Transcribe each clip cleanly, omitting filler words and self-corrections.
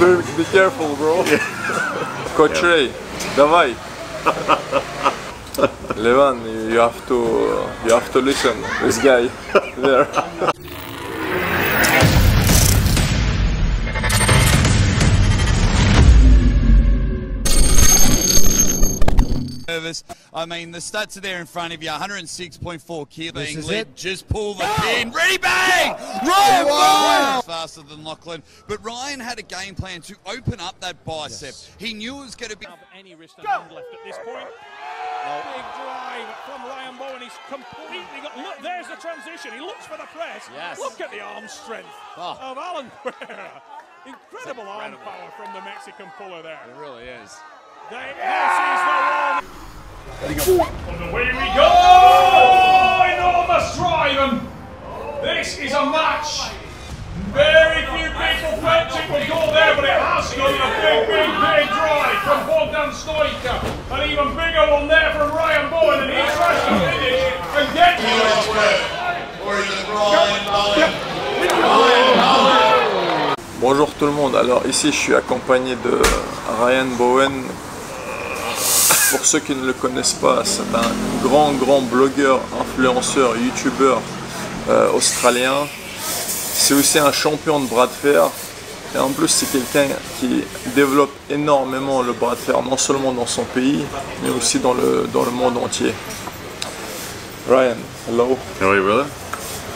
Be careful, bro. Coach Ray, давай. Levan, you have to listen. This guy there. I mean, the stats are there in front of you. 106.4 kilo being led. Just pull the pin. Ready, bang! Ryan Bowen! Faster than Lachlan. But Ryan had a game plan to open up that bicep. Yes. He knew it was going to be... Any wrist and hand left at this point. Big drive from Ryan Bowen. He's completely got... Look, there's the transition. He looks for the press. Yes. Look at the arm strength of Alan Quare. Incredible arm power from the Mexican puller there. It really is. This is the one. And away we go! Oh, enormous drive, and this is a match. Very few people felt it would go there, but it has gone. A big drive from Bogdan Stoica. An even bigger one there from Ryan Bowen, and he tries to finish and get to it. Bonjour tout le monde, alors ici je suis accompagné de Ryan Bowen. Pour ceux qui ne le connaissent pas, c'est un grand blogueur, influenceur, youtubeur australien. C'est aussi un champion de bras de fer. Et en plus c'est quelqu'un qui développe énormément le bras de fer, non seulement dans son pays, mais aussi dans le monde entier. Ryan, hello. How are you, brother?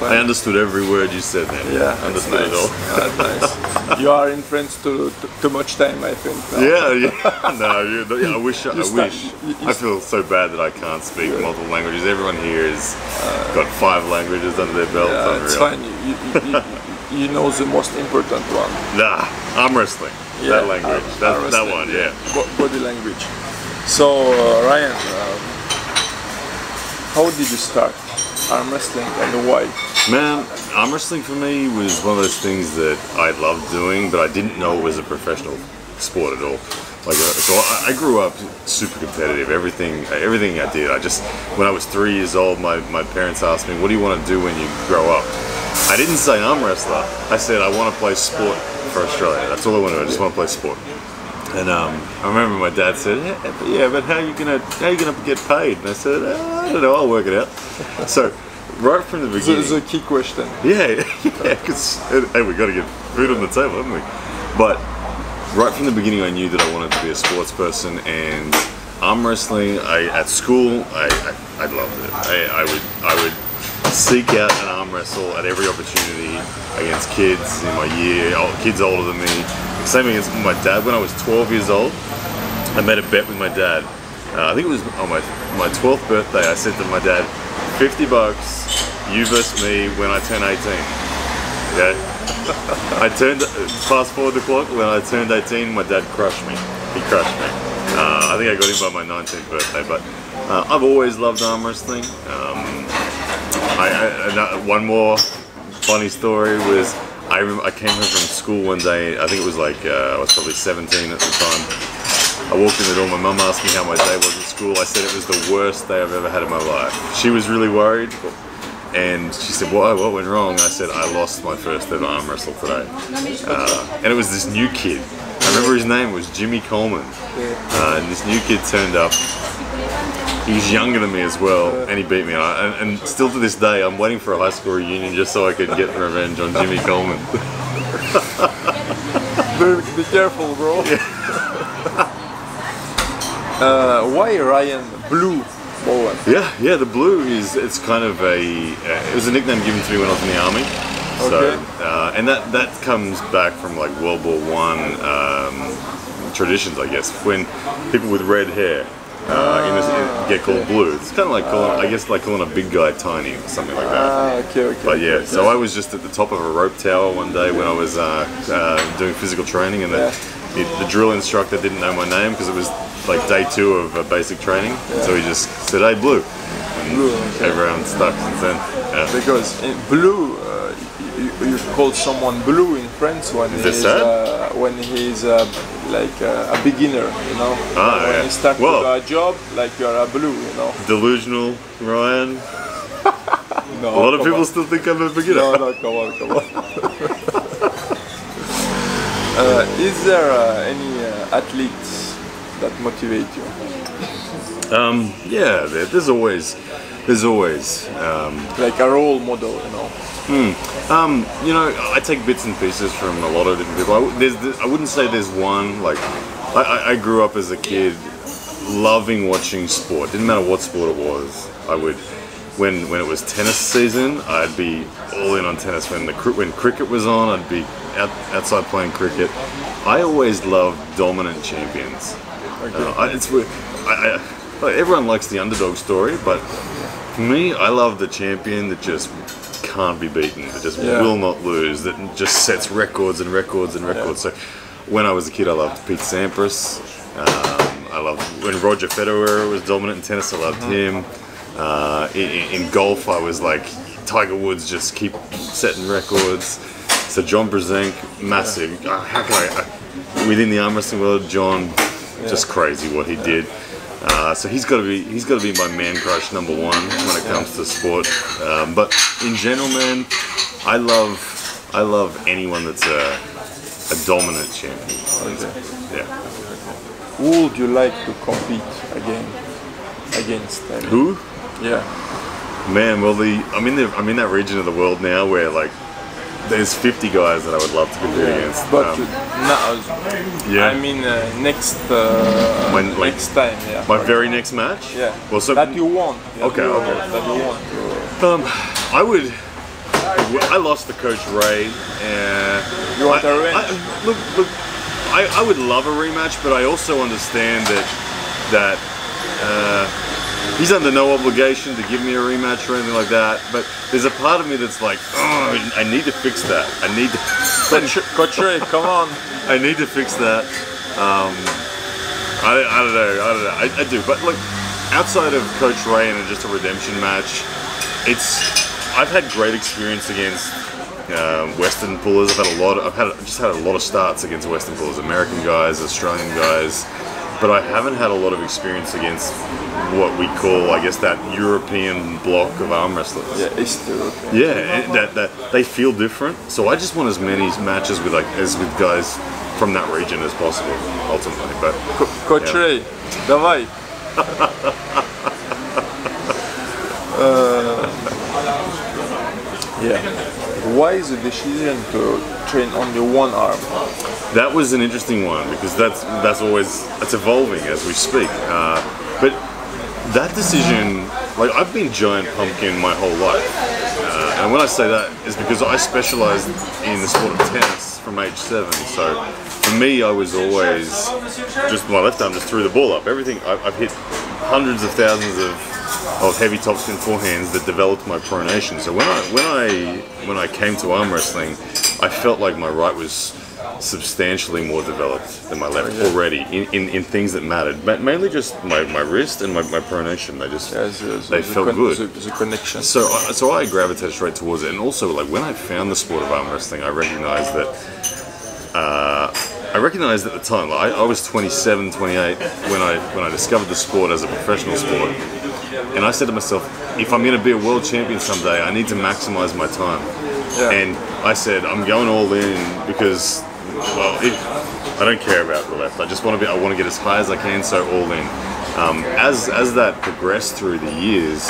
I understood every word you said, man. Yeah, understood it all. That's nice. You are in France too much time, I think. No? Yeah. No, I wish. I feel so bad that I can't speak multiple languages. Everyone here has got 5 languages under their belt. Yeah, it's fine. You know the most important one. Nah, arm wrestling. Yeah, that language. That one, yeah. Body language. So, Ryan, how did you start arm wrestling and why? Man, arm wrestling for me was one of those things that I loved doing, but I didn't know it was a professional sport at all. Like, so I grew up super competitive. Everything I did. When I was 3 years old, my parents asked me, "What do you want to do when you grow up?" I didn't say arm wrestler. I said I want to play sport for Australia. That's all I want to do. I just want to play sport. And I remember my dad said, "Yeah, but how are you gonna get paid?" And I said, "I don't know. I'll work it out." So. Right from the beginning. It's a key question. Yeah, because hey, we got to get food on the table, haven't we? But right from the beginning, I knew that I wanted to be a sports person, and arm wrestling. At school, I loved it. I would seek out an arm wrestle at every opportunity against kids in my year, kids older than me. Same against my dad. When I was 12 years old, I made a bet with my dad. I think it was on my 12th birthday. I said to my dad, $50, you versus me when I turn 18. Okay? Fast forward the clock, when I turned 18, my dad crushed me. He crushed me. I think I got him by my 19th birthday, but I've always loved arm wrestling. One more funny story was, I remember I came home from school one day, I think it was like, I was probably 17 at the time. I walked in the door, my mum asked me how my day was at school. I said it was the worst day I've ever had in my life. She was really worried, and she said, "Why? What went wrong?" I said, "I lost my first ever arm wrestle today." And it was this new kid. I remember his name was Jimmy Coleman. And this new kid turned up. He's younger than me as well, and he beat me. And still to this day, I'm waiting for a high school reunion just so I could get revenge on Jimmy Coleman. Be careful, bro. Why Ryan Blue Bowen? Yeah, the blue it's kind of it was a nickname given to me when I was in the army. Okay. So, and that comes back from like World War I traditions, I guess. When people with red hair get called blue, it's kind of like calling a big guy tiny or something like that. Okay. But yeah, so I was just at the top of a rope tower one day when I was doing physical training, and the drill instructor didn't know my name because it was like day 2 of basic training. So he just said, "Hey, Blue." And everyone stuck since then. Yeah. Because in blue, you call someone blue in France when he's like a beginner, you know. When you start a job, like you're a blue, you know. Delusional, Ryan. No, a lot of people still think I'm a beginner. No, come on. Is there any athletes that motivate you? Yeah, there's always Like a role model, you know? you know, I take bits and pieces from a lot of different people. I wouldn't say there's one. Like, I grew up as a kid loving watching sport. Didn't matter what sport it was. I would, when it was tennis season, I'd be all in on tennis. When cricket was on, I'd be outside playing cricket. I always loved dominant champions. Everyone likes the underdog story, but for me, I love the champion that just can't be beaten, that just will not lose, that just sets records and records and records. So when I was a kid, I loved Pete Sampras. I loved when Roger Federer was dominant in tennis. I loved him. In golf, I was like Tiger Woods, just keep setting records. So John Brzenk, massive. How can I? Within the arm wrestling world, John, just crazy what he did. So he's got to be my man crush #1 when it comes to sport. But in general, man, I love anyone that's a dominant champion. Yeah. Who would you like to compete against? Who? Yeah. Man, well, I'm in that region of the world now where like there's 50 guys that I would love to compete against. But I mean next next time. Yeah. My very next match. Yeah. Well, so that you want. Okay. That you want. I lost to Coach Ray. You want a rematch? Look. I would love a rematch, but I also understand that he's under no obligation to give me a rematch or anything like that. But there's a part of me that's like, oh, I need to fix that. I need to. Coach Ray, come on. I need to fix that. I don't know. I do. But look, outside of Coach Ray and just a redemption match, I've had great experience against Western pullers. I've just had a lot of starts against Western pullers, American guys, Australian guys, but I haven't had a lot of experience against what we call, I guess, that European block of arm wrestlers. Yeah, East Europe. Yeah, that they feel different. So I just want as many matches with guys from that region as possible, ultimately. But Coach Ray, давай. Yeah. Why is the decision to train only one arm? That was an interesting one because that's evolving as we speak. But that decision, like, I've been Giant Pumpkin my whole life, and when I say that is because I specialised in the sport of tennis from age 7. So for me, I was always just my left arm just threw the ball up. Everything I've hit hundreds of thousands of heavy topspin forehands that developed my pronation. So when I came to arm wrestling, I felt like my right was substantially more developed than my left already in things that mattered. But mainly just my wrist and my pronation. They felt good. The connection. So I gravitated straight towards it. And also, like, when I found the sport of arm wrestling, I recognized that. At the time, like, I was 27, 28 when I discovered the sport as a professional sport, and I said to myself, if I'm going to be a world champion someday, I need to maximize my time. Yeah. And I said, I'm going all in because, well, I don't care about the left. I want to get as high as I can, so all in. As that progressed through the years,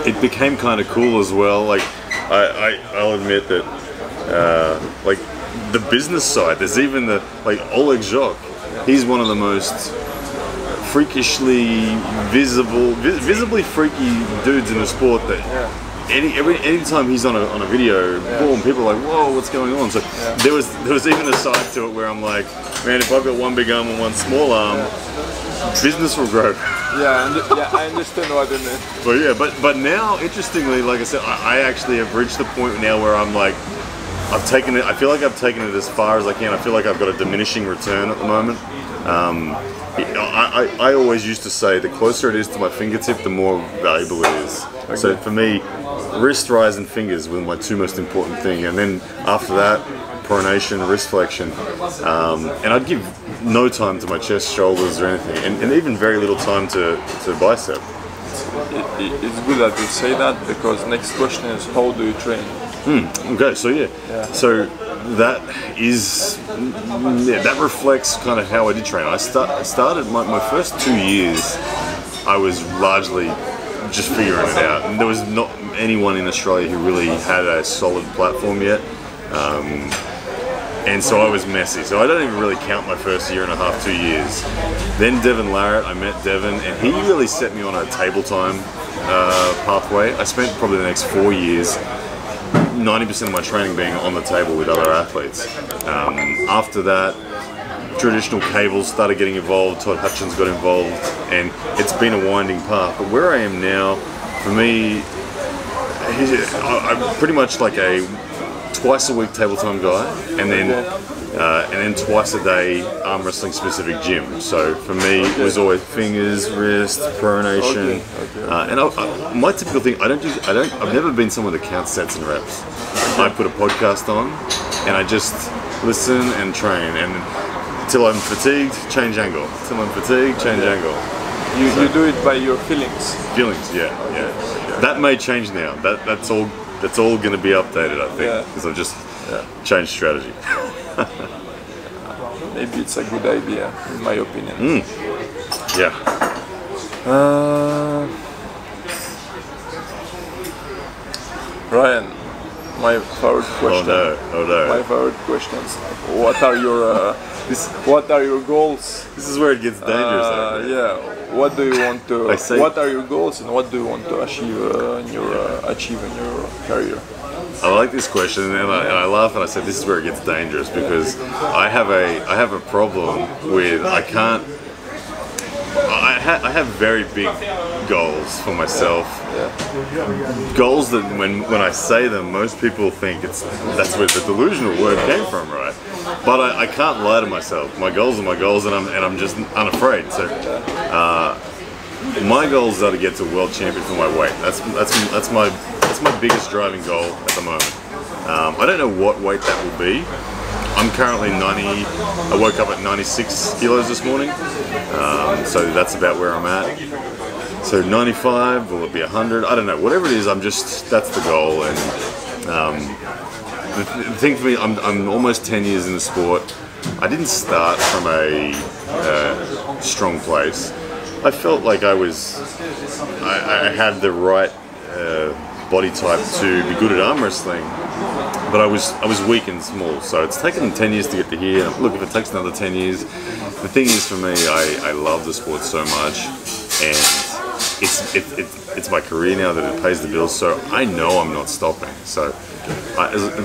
it became kind of cool as well. Like, I'll admit that, like, the business side, there's even Oleg Zhok. He's one of the most freakishly visibly freaky dudes in the sport that anytime he's on a video, boom, people are like, whoa, what's going on? So there was even a side to it where I'm like, man, if I've got one big arm and one small arm, business will grow. I understand what you mean. But now, interestingly, like I said, I actually have reached the point now where I'm like, I feel like I've taken it as far as I can. I feel like I've got a diminishing return at the moment. I always used to say the closer it is to my fingertip, the more valuable it is. Okay. So for me, wrist rise and fingers were my two most important things. And then after that, pronation, wrist flexion. And I'd give no time to my chest, shoulders or anything. And even very little time to bicep. It's good that you say that because next question is, how do you train? Okay, so so that reflects kind of how I did train. I started my first 2 years. I was largely just figuring it out, and there was not anyone in Australia who really had a solid platform yet. And so I was messy. So I don't even really count my first year and a half, 2 years. Then Devin Larratt, I met Devin, and he really set me on a table time pathway. I spent probably the next 4 years, 90% of my training being on the table with other athletes. After that, traditional cables started getting involved, Todd Hutchins got involved, and it's been a winding path. But where I am now, for me, I'm pretty much like a twice a week table time guy, and then twice a day arm wrestling specific gym. So for me, it was always fingers, wrist, pronation, and my typical thing. I've never been someone that counts sets and reps. I put a podcast on, and I just listen and train, and till I'm fatigued, change angle. Till I'm fatigued, change angle. You do it by your feelings. Feelings, yeah. That may change now. That's all going to be updated, I think, because I've just changed strategy. Maybe it's a good idea, in my opinion. Yeah. Ryan, my favorite question. Oh no. My favorite questions. What are your goals? This is where it gets dangerous. Yeah. What do you want to? What are your goals, and what do you want to achieve in your career? I like this question, and I laugh and I say this is where it gets dangerous, because I have a problem with I have very big goals for myself. Goals that when I say them, most people think that's where the delusional word came from, right? But I can't lie to myself. My goals are my goals, and I'm just unafraid. So my goals are to get to world champion for my weight. That's my biggest driving goal at the moment. I don't know what weight that will be. I'm currently 90. I woke up at 96 kilos this morning, so that's about where I'm at. So 95, will it be 100? I don't know. Whatever it is, that's the goal. And the thing for me, I'm almost 10 years in the sport. I didn't start from a strong place. I felt like I had the right body type to be good at arm wrestling, but I was weak and small. So it's taken 10 years to get to here. Look, if it takes another 10 years, the thing is for me, I love the sport so much, and it's my career now that it pays the bills. So I know I'm not stopping. So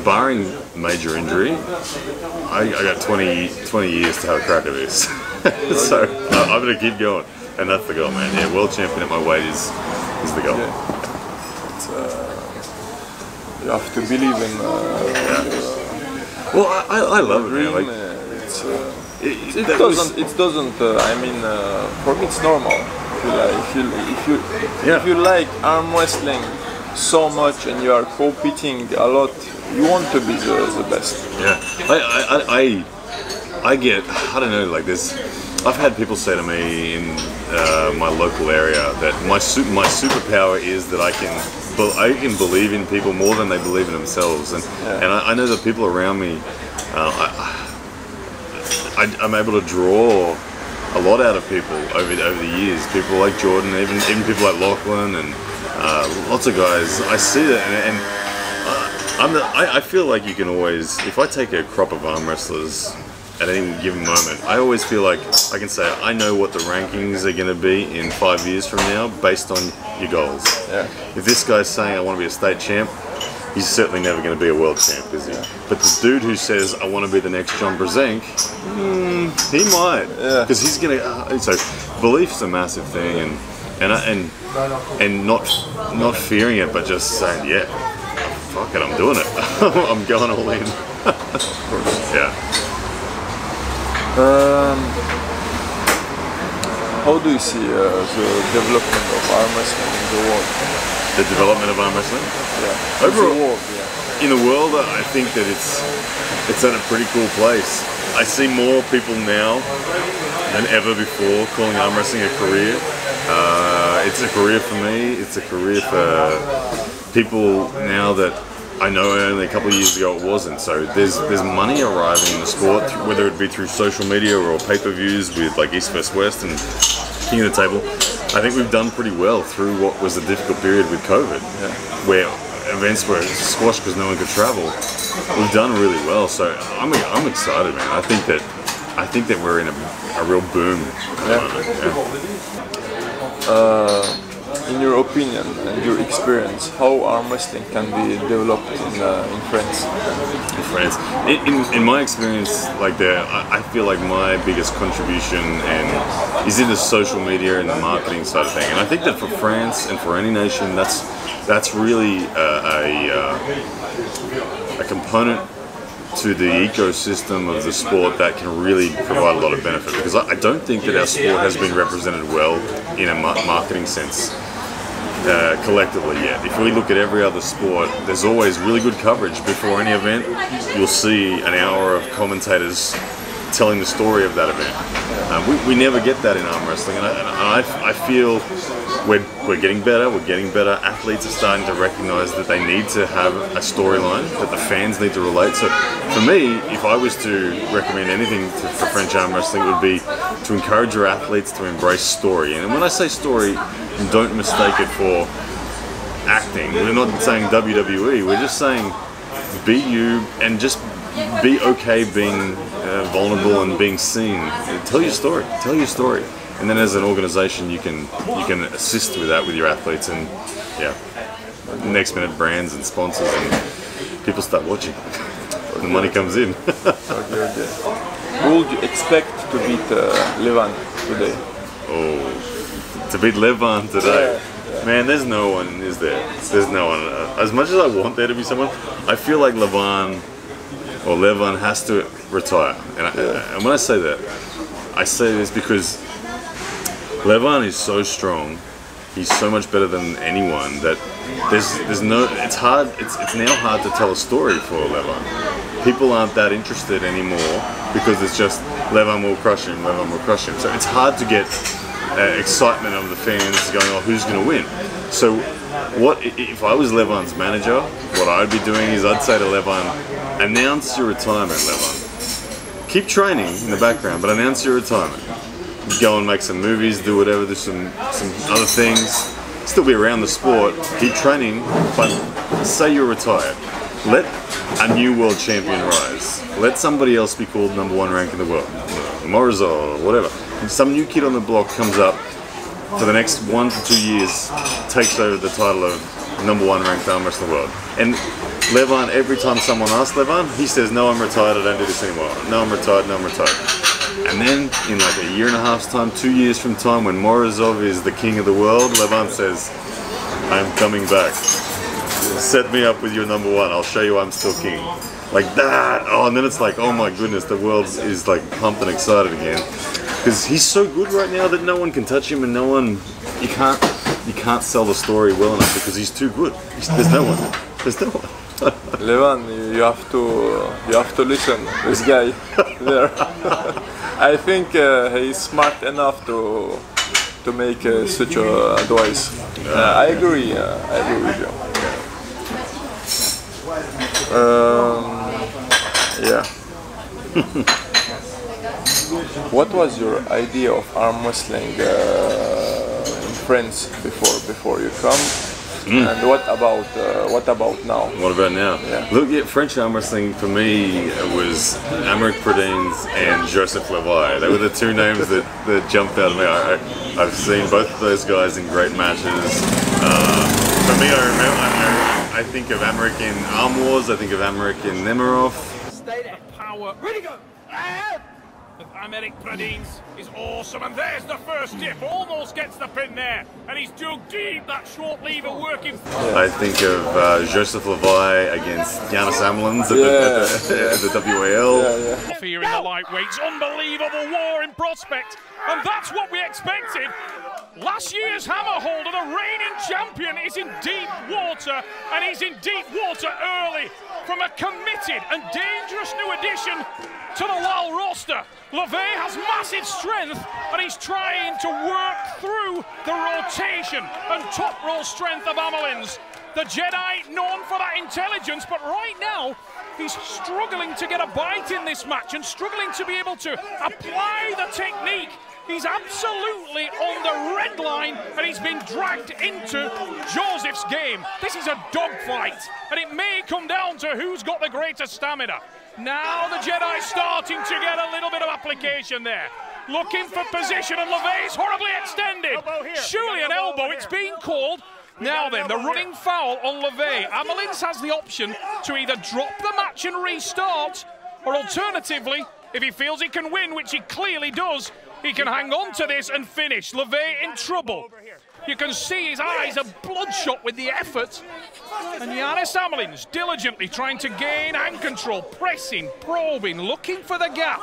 barring major injury, I got 20 years to have a crack at this. So I'm gonna keep going, and that's the goal, man. Yeah, world champion at my weight is the goal. Yeah. You have to believe in. Well, I love it, man. Like, it doesn't. I mean, for me, it's normal. If you like arm wrestling so much and you are competing a lot, you want to be the best. Yeah, I get. I don't know. Like this, I've had people say to me in my local area that my superpower is that I can believe in people more than they believe in themselves, and I know that people around me, I'm able to draw a lot out of people over the years. People like Jordan, even people like Lachlan, and lots of guys. I see that, and I feel like you can always, if I take a crop of arm wrestlers at any given moment, I always feel like I can say I know what the rankings are going to be in 5 years from now based on your goals. Yeah. If this guy's saying I want to be a state champ, he's certainly never going to be a world champ, is he? Yeah. But the dude who says I want to be the next John Brzenk, he might, because he's going to. So belief's a massive thing, and not fearing it, but just saying, yeah, fuck it, I'm doing it. I'm going all in. Of course. Yeah. How do you see the development of arm wrestling in the world? The development of arm wrestling? Yeah. Overall, in the world, I think that it's at a pretty cool place. I see more people now than ever before calling arm wrestling a career. It's a career for me. It's a career for people now that I know only a couple of years ago it wasn't. So there's money arriving in the sport, whether it be through social media or pay-per-views with like East vs West and King of the Table. I think we've done pretty well through what was a difficult period with COVID, where events were squashed because no one could travel. We've done really well, so I'm excited, man. I think that we're in a real boom. In your opinion and your experience, how arm wrestling can be developed in France? In France, in my experience, like I feel like my biggest contribution is in the social media and the marketing side of thing. And I think that for France and for any nation, that's really a component to the ecosystem of the sport that can really provide a lot of benefit, because I don't think that our sport has been represented well in a marketing sense collectively yet. If we look at every other sport, there's always really good coverage before any event. You'll see an hour of commentators telling the story of that event. We never get that in arm wrestling, and I feel we're getting better. We're getting better. Athletes are starting to recognise that they need to have a storyline that the fans need to relate. So, for me, if I was to recommend anything for French arm wrestling, it would be to encourage your athletes to embrace story. And when I say story, don't mistake it for acting. We're not saying WWE. We're just saying be you and just be okay being vulnerable and being seen. Tell your story. Tell your story. And then as an organization, you can assist with that with your athletes, and next minute brands and sponsors, and people start watching. The money comes in. Okay. Who would you expect to beat Levan today? Oh, to beat Levan today? Man, there's no one, is there? There's no one. As much as I want there to be someone, I feel like Levan has to retire. And when I say that, I say this because Levan is so strong. He's so much better than anyone that there's no. It's hard. It's now hard to tell a story for Levan. People aren't that interested anymore because it's just Levan will crush him. Levan will crush him. So it's hard to get excitement of the fans going, "Oh, who's going to win?" So, what if I was Levan's manager? What I'd be doing is I'd say to Levan, "Announce your retirement, Levan. Keep training in the background, but announce your retirement. Go and make some movies, do whatever, do some other things. Still be around the sport. Keep training, but say you're retired. Let a new world champion rise. Let somebody else be called #1 rank in the world, Morozov or whatever. And some new kid on the block comes up for the next 1 to 2 years, takes over the title of #1 ranked arm wrestler in the world. And Levan, every time someone asks Levan, he says, "No, I'm retired. I don't do this anymore. No, I'm retired. No, I'm retired." And then in like a year and a half's time, 2 years from time, when Morozov is the king of the world, Levan says, "I'm coming back. Set me up with your #1. I'll show you I'm still king." Like that. Oh, and then it's like, oh my goodness, the world is like pumped and excited again. Because he's so good right now that no one can touch him, and you can't sell the story well enough because he's too good. There's no one. There's no one. Levan, you have to listen. This guy there. I think he's smart enough to make such advice. I agree. I agree with you. Yeah. What was your idea of arm wrestling in France before you come? And what about now? What about now? Yeah. Look, French arm wrestling for me was Aymeric Pradines and Joseph Levi. They were the two names that jumped out of me. I've seen both of those guys in great matches. For me, I think of Aymeric in Arm Wars. I think of Aymeric in Nemiroff. State of power. Ready to go. Aymeric Pradines is awesome, and there's the first dip. Almost gets the pin there, and he's dug deep. That short lever working. I think of Joseph Levi against Giannis Amlins at the WAL. Fear in the lightweights, unbelievable war in prospect, and that's what we expected. Last year's hammer holder, the reigning champion, is in deep water, and he's in deep water early from a committed and dangerous new addition to the WAL roster. LeVay has massive strength, and he's trying to work through the rotation and top roll strength of Amelins. The Jedi known for that intelligence, but right now he's struggling to get a bite in this match and struggling to be able to apply the technique. He's absolutely on the red line and he's been dragged into Joseph's game. This is a dogfight and it may come down to who's got the greater stamina. Now the Jedi starting to get a little bit of application there. Looking for position and LeVay's horribly extended. Surely an elbow, it's being called. Now then, the running foul on LeVay. Amelins has the option to either drop the match and restart, or alternatively, if he feels he can win, which he clearly does, he can hang on to this and finish. LeVay in trouble. You can see his eyes are bloodshot with the effort. And Giannis Amelins diligently trying to gain hand control, pressing, probing, looking for the gap.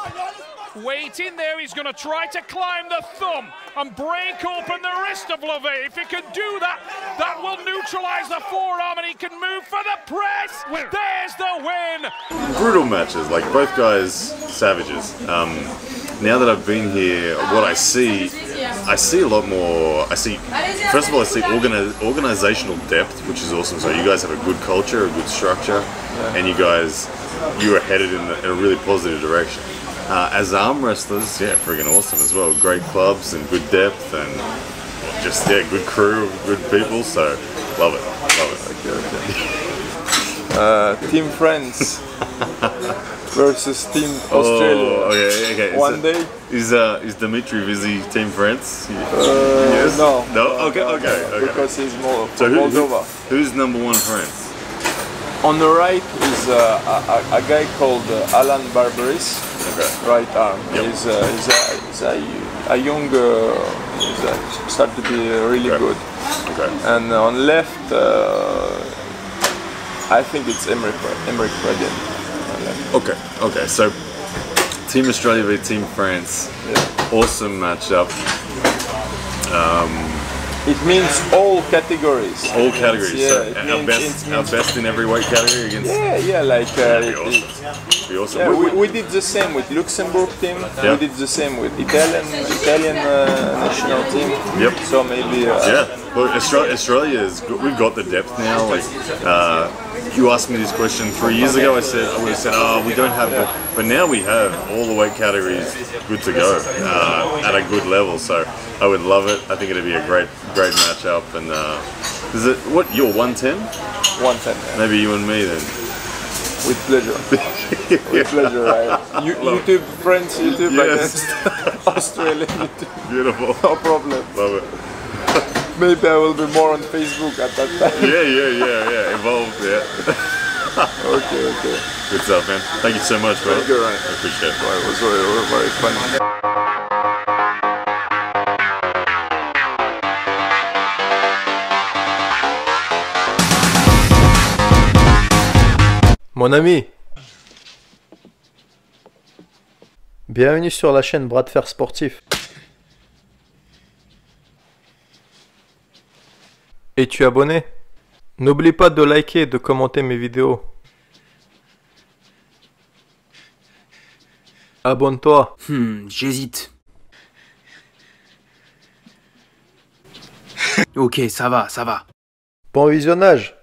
Waiting there, he's going to try to climb the thumb and break open the wrist of LeVay. If he can do that, that will neutralize the forearm and he can move for the press. There's the win. Brutal matches, like both guys savages. Now that I've been here, what I see a lot more. First of all, I see organizational depth, which is awesome. So you guys have a good culture, a good structure, and you are headed in a really positive direction. As arm wrestlers, yeah, friggin' awesome as well. Great clubs and good depth and just, yeah, good crew, good people, so love it, Okay. Team France versus Team Australia. Oh, okay. One day. Is Dimitri Vizzi Team France? Yes. No. Okay. Because he's more so Moldova. Who's #1 France? On the right is a guy called Alan Barberis. Okay. Right arm. Yep. He's a young, start to be really good. Okay. And on left, I think it's Emmerich Redin. Okay. So Team Australia v Team France. Yeah. Awesome matchup. It means all categories. All categories. Yeah, so our best in every weight category against. Yeah, like. Be awesome. Yeah, we did the same with Luxembourg team. Yeah. We did the same with Italian national team. Yep. So maybe. Look, Australia is. We've got the depth now. Like, you asked me this question 3 years ago. I would have said, oh, we don't have it, but now we have all the weight categories good to go at a good level. So I would love it. I think it'd be a great matchup. And is it what you're 110? 110. Yeah. Maybe you and me then. With pleasure. With pleasure, right? YouTube, friends, YouTube against Australian YouTube. Beautiful. No problem. Love it. Maybe I will be more on Facebook at that time. Yeah. Involved, yeah. Okay. Good stuff, man. Thank you so much, bro. Thank you, Ryan. I appreciate it. It was very funny. Mon ami, bienvenue sur la chaîne Fer Sportif. Es-tu abonné? N'oublie pas de liker et de commenter mes vidéos. Abonne-toi. J'hésite. Ok, ça va. Bon visionnage.